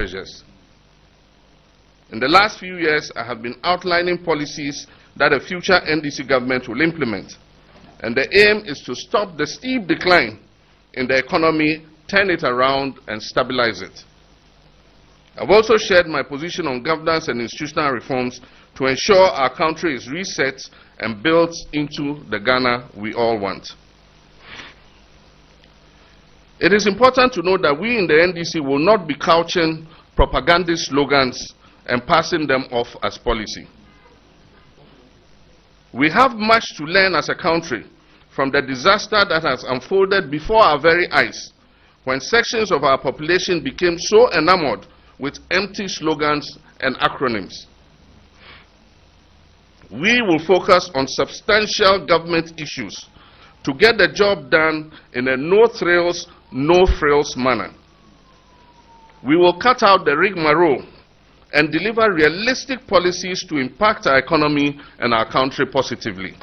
pressures. In the last few years, I have been outlining policies that a future NDC government will implement. And the aim is to stop the steep decline in the economy, turn it around, and stabilize it. I've also shared my position on governance and institutional reforms to ensure our country is reset and built into the Ghana we all want. It is important to note that we in the NDC will not be couching propagandist slogans and passing them off as policy. We have much to learn as a country from the disaster that has unfolded before our very eyes, when sections of our population became so enamored with empty slogans and acronyms. We will focus on substantial government issues to get the job done in a no-thrills, no-frills manner. We will cut out the rigmarole and deliver realistic policies to impact our economy and our country positively.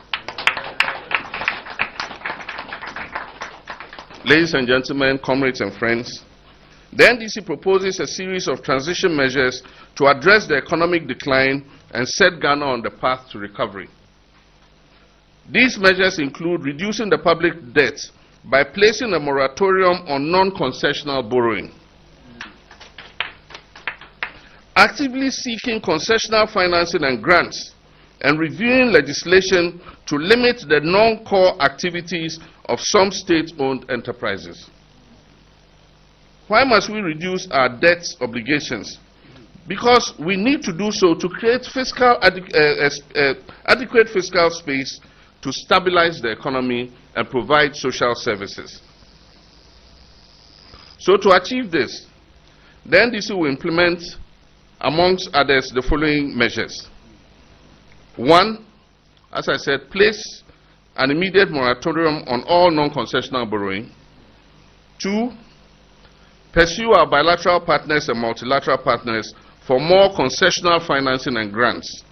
Ladies and gentlemen, comrades and friends, the NDC proposes a series of transition measures to address the economic decline and set Ghana on the path to recovery. These measures include reducing the public debt by placing a moratorium on non-concessional borrowing, actively seeking concessional financing and grants, and reviewing legislation to limit the non-core activities of some state-owned enterprises. Why must we reduce our debt obligations? Because we need to do so to create adequate fiscal space to stabilize the economy and provide social services. So to achieve this, the NDC will implement, amongst others, the following measures. 1, as I said, place an immediate moratorium on all non-concessional borrowing. 2, pursue our bilateral partners and multilateral partners for more concessional financing and grants.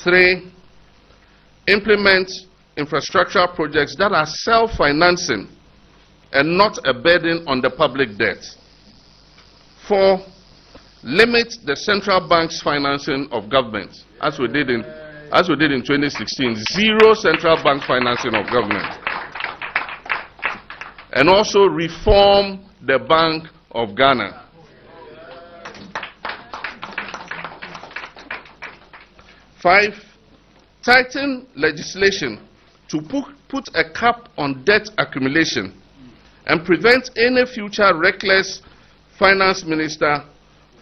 3, implement infrastructural projects that are self-financing and not a burden on the public debt. 4, limit the central bank's financing of government, as we did in 2016, zero central bank financing of government. And also reform the Bank of Ghana. 5, tighten legislation to put a cap on debt accumulation and prevent any future reckless finance minister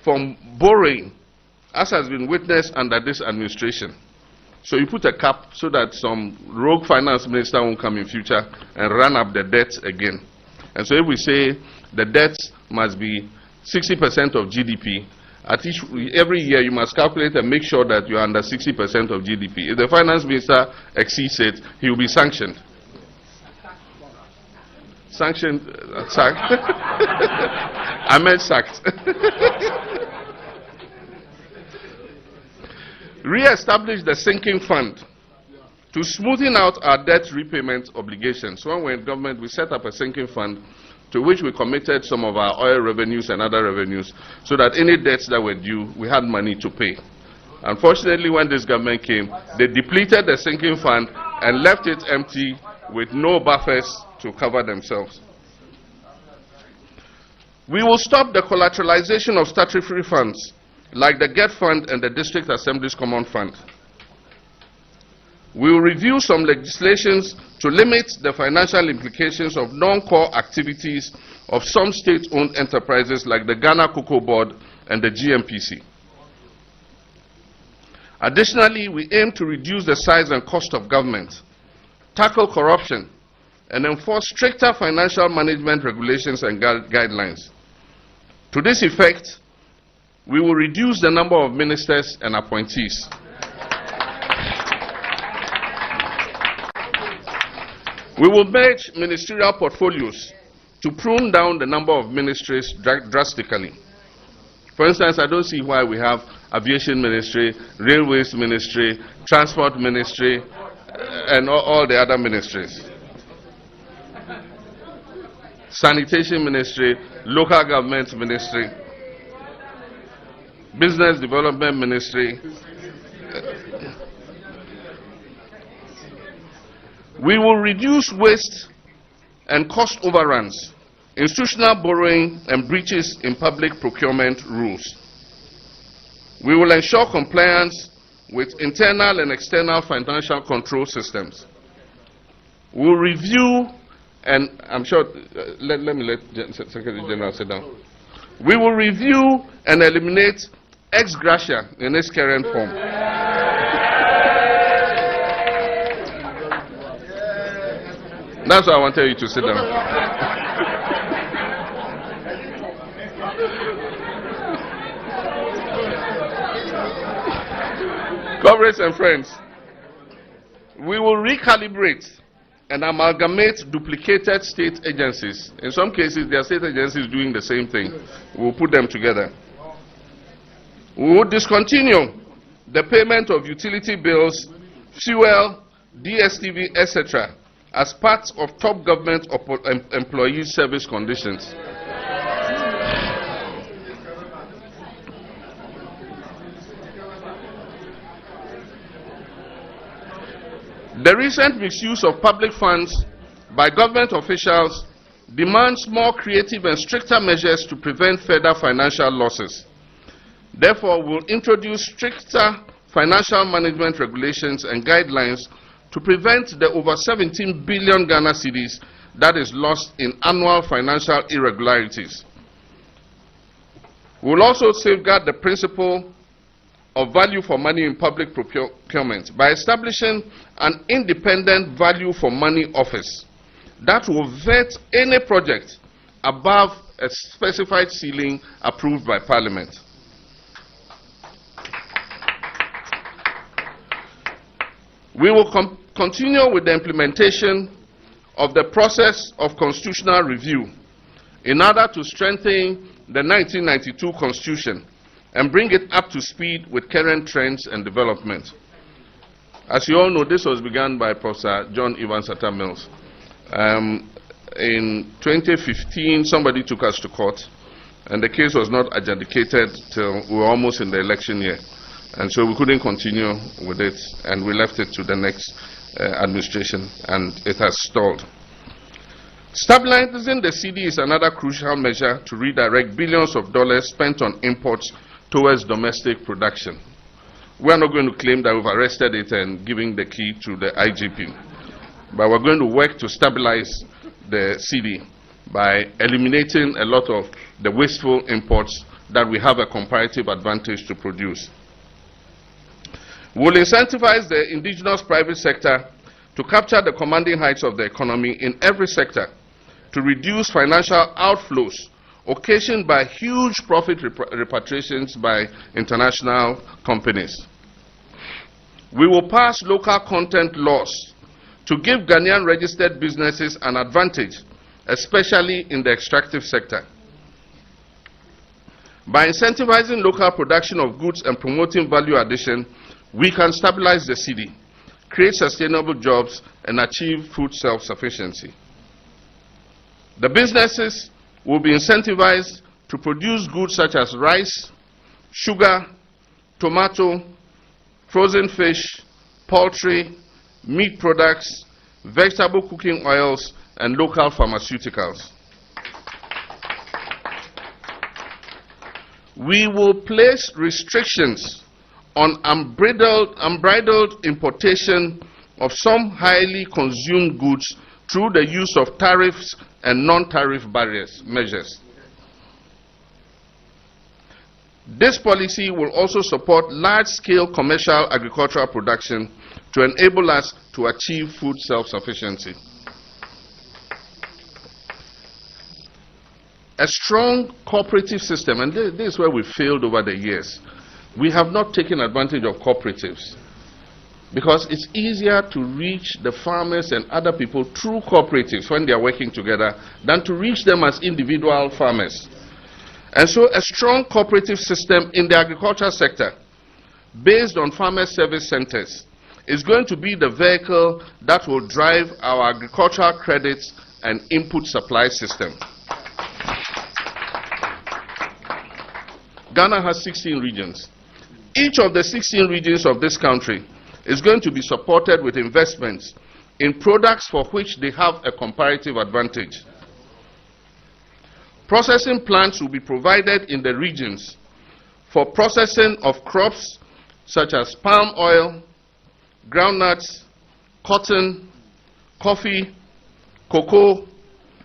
from borrowing, as has been witnessed under this administration. So you put a cap so that some rogue finance minister won't come in future and run up the debt again. And so if we say the debt must be 60% of GDP, every year you must calculate and make sure that you are under 60% of GDP. If the finance minister exceeds it, he will be sanctioned. Sanctioned, sacked. I meant sacked. Re-establish the sinking fund to smoothen out our debt repayment obligations. When we were in government, we set up a sinking fund to which we committed some of our oil revenues and other revenues so that any debts that were due, we had money to pay. Unfortunately, when this government came, they depleted the sinking fund and left it empty with no buffers to cover themselves. We will stop the collateralization of statutory funds like the GET Fund and the District Assembly's Common Fund. We will review some legislations to limit the financial implications of non-core activities of some state-owned enterprises like the Ghana Cocoa Board and the GMPC. Additionally, we aim to reduce the size and cost of government, tackle corruption, and enforce stricter financial management regulations and guidelines. To this effect, we will reduce the number of ministers and appointees. We will merge ministerial portfolios to prune down the number of ministries drastically. For instance, I don't see why we have aviation ministry, railways ministry, transport ministry, and all the other ministries. Sanitation ministry, local government ministry. Business Development Ministry. We will reduce waste and cost overruns, institutional borrowing, and breaches in public procurement rules. We will ensure compliance with internal and external financial control systems. We will review, and I'm sure, let Secretary General sit down. We will review and eliminate ex gratia in its current form. That's why I wanted you to sit down. Comrades and friends, we will recalibrate and amalgamate duplicated state agencies. In some cases, there are state agencies doing the same thing. We will put them together. We will discontinue the payment of utility bills, fuel, DSTV, etc., as part of top government employee service conditions. The recent misuse of public funds by government officials demands more creative and stricter measures to prevent further financial losses. Therefore, we will introduce stricter financial management regulations and guidelines to prevent the over 17 billion Ghana cedis that is lost in annual financial irregularities. We will also safeguard the principle of value for money in public procurement by establishing an independent value for money office that will vet any project above a specified ceiling approved by Parliament. We will continue with the implementation of the process of constitutional review in order to strengthen the 1992 Constitution and bring it up to speed with current trends and development. As you all know, this was begun by Professor John Mills. In 2015, somebody took us to court, and the case was not adjudicated till we were almost in the election year. And so we couldn't continue with it, and we left it to the next administration, and it has stalled. Stabilizing the cedi is another crucial measure to redirect billions of dollars spent on imports towards domestic production. We are not going to claim that we've arrested it and giving the key to the IGP, but we're going to work to stabilize the cedi by eliminating a lot of the wasteful imports that we have a comparative advantage to produce. We'll incentivize the indigenous private sector to capture the commanding heights of the economy in every sector to reduce financial outflows occasioned by huge profit repatriations by international companies. We will pass local content laws to give Ghanaian registered businesses an advantage, especially in the extractive sector. By incentivizing local production of goods and promoting value addition, we can stabilize the cedi, create sustainable jobs, and achieve food self-sufficiency. The businesses will be incentivized to produce goods such as rice, sugar, tomato, frozen fish, poultry, meat products, vegetable cooking oils, and local pharmaceuticals. We will place restrictions on unbridled importation of some highly consumed goods through the use of tariffs and non-tariff measures. This policy will also support large-scale commercial agricultural production to enable us to achieve food self-sufficiency. A strong cooperative system, and this is where we failed over the years. We have not taken advantage of cooperatives because it's easier to reach the farmers and other people through cooperatives when they are working together than to reach them as individual farmers. And so a strong cooperative system in the agricultural sector based on farmer service centers is going to be the vehicle that will drive our agricultural credits and input supply system. Ghana has 16 regions. Each of the 16 regions of this country is going to be supported with investments in products for which they have a comparative advantage. Processing plants will be provided in the regions for processing of crops such as palm oil, groundnuts, cotton, coffee, cocoa,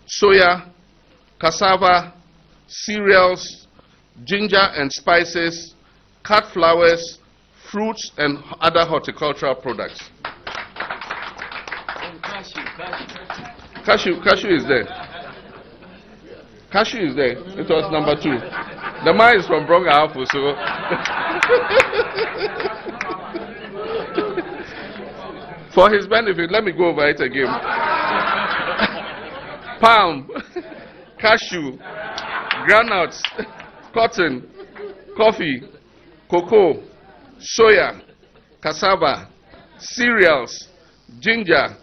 soya, cassava, cereals, ginger and spices, cut flowers, fruits, and other horticultural products. Cashew is there. Cashew is there. It was number 2. The man is from Bronga Alpha, so. For his benefit, let me go over it again. Palm, cashew, groundnuts, cotton, coffee, cocoa, soya, cassava, cereals, ginger,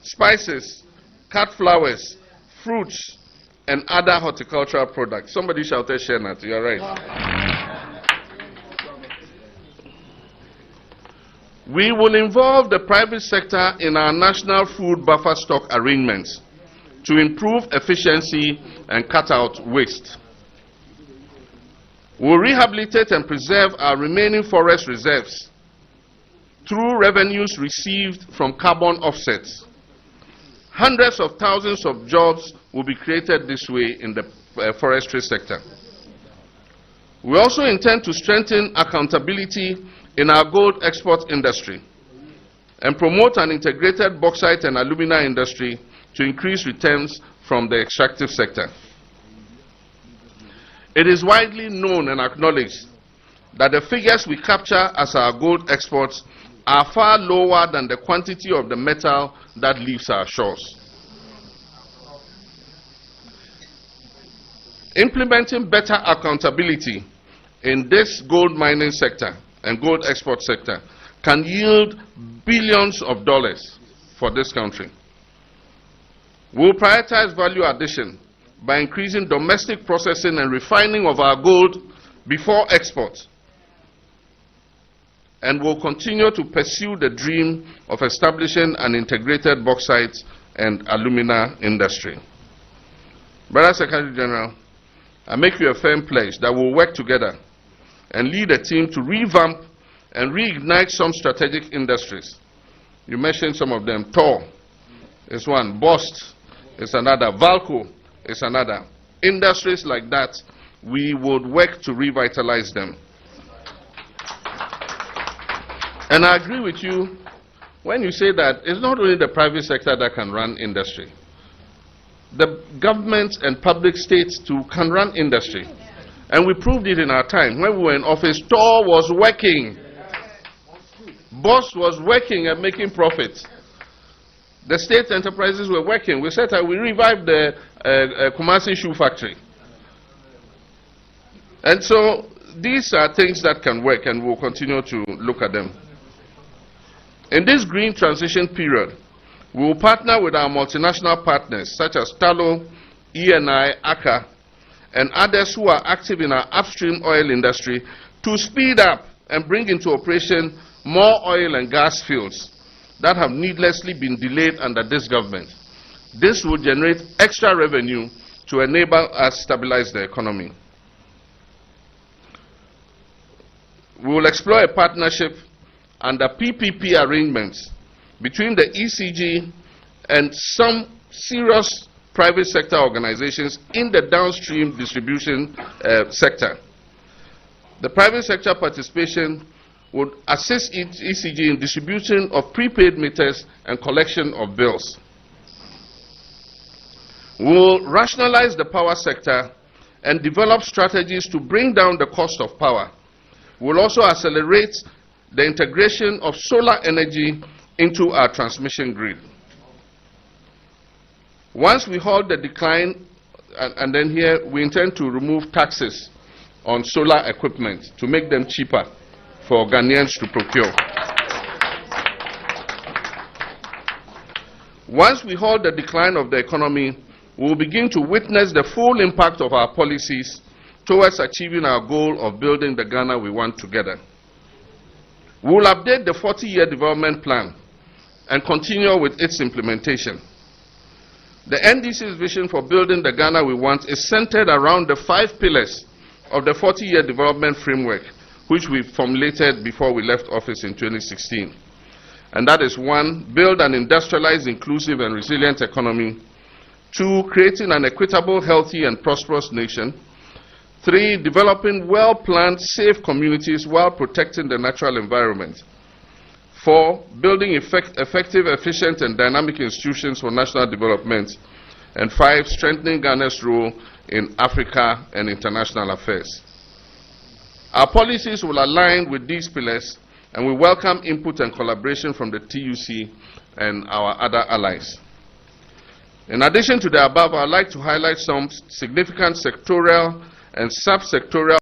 spices, cut flowers, fruits, and other horticultural products. Somebody shouted Shenat, you're right. We will involve the private sector in our national food buffer stock arrangements to improve efficiency and cut out waste. We will rehabilitate and preserve our remaining forest reserves through revenues received from carbon offsets. Hundreds of thousands of jobs will be created this way in the forestry sector. We also intend to strengthen accountability in our gold export industry and promote an integrated bauxite and alumina industry to increase returns from the extractive sector. It is widely known and acknowledged that the figures we capture as our gold exports are far lower than the quantity of the metal that leaves our shores. Implementing better accountability in this gold mining sector and gold export sector can yield billions of dollars for this country. We will prioritize value addition by increasing domestic processing and refining of our gold before export, and will continue to pursue the dream of establishing an integrated bauxite and alumina industry. Brother Secretary General, I make you a firm pledge that we'll work together and lead a team to revamp and reignite some strategic industries. You mentioned some of them. Tor is one, Bost is another, Valco is another. Industries like that, we would work to revitalize them. And I agree with you when you say that it's not only the private sector that can run industry. The government and public states too can run industry. And we proved it in our time. When we were in office, Tor was working. Boss was working and making profits. The state enterprises were working. We said that we revived the Kumasi shoe factory. And so these are things that can work, and we'll continue to look at them. In this green transition period, we will partner with our multinational partners such as Talo, ENI, ACA, and others who are active in our upstream oil industry to speed up and bring into operation more oil and gas fields that have needlessly been delayed under this government. This will generate extra revenue to enable us to stabilize the economy. We will explore a partnership under PPP arrangements between the ECG and some serious private sector organizations in the downstream distribution sector. The private sector participation would assist ECG in distribution of prepaid meters and collection of bills. We will rationalize the power sector and develop strategies to bring down the cost of power. We will also accelerate the integration of solar energy into our transmission grid. Once we halt the decline, and then here we intend to remove taxes on solar equipment to make them cheaper for Ghanaians to procure. Once we halt the decline of the economy, we will begin to witness the full impact of our policies towards achieving our goal of building the Ghana we want together. We will update the 40-year development plan and continue with its implementation. The NDC's vision for building the Ghana we want is centered around the 5 pillars of the 40-year development framework, which we formulated before we left office in 2016. And that is: 1, build an industrialized, inclusive, and resilient economy. 2, creating an equitable, healthy, and prosperous nation. 3, developing well-planned, safe communities while protecting the natural environment. 4, building effective, efficient, and dynamic institutions for national development. And 5, strengthening Ghana's role in Africa and international affairs. Our policies will align with these pillars, and we welcome input and collaboration from the TUC and our other allies. In addition to the above, I would like to highlight some significant sectoral and sub-sectoral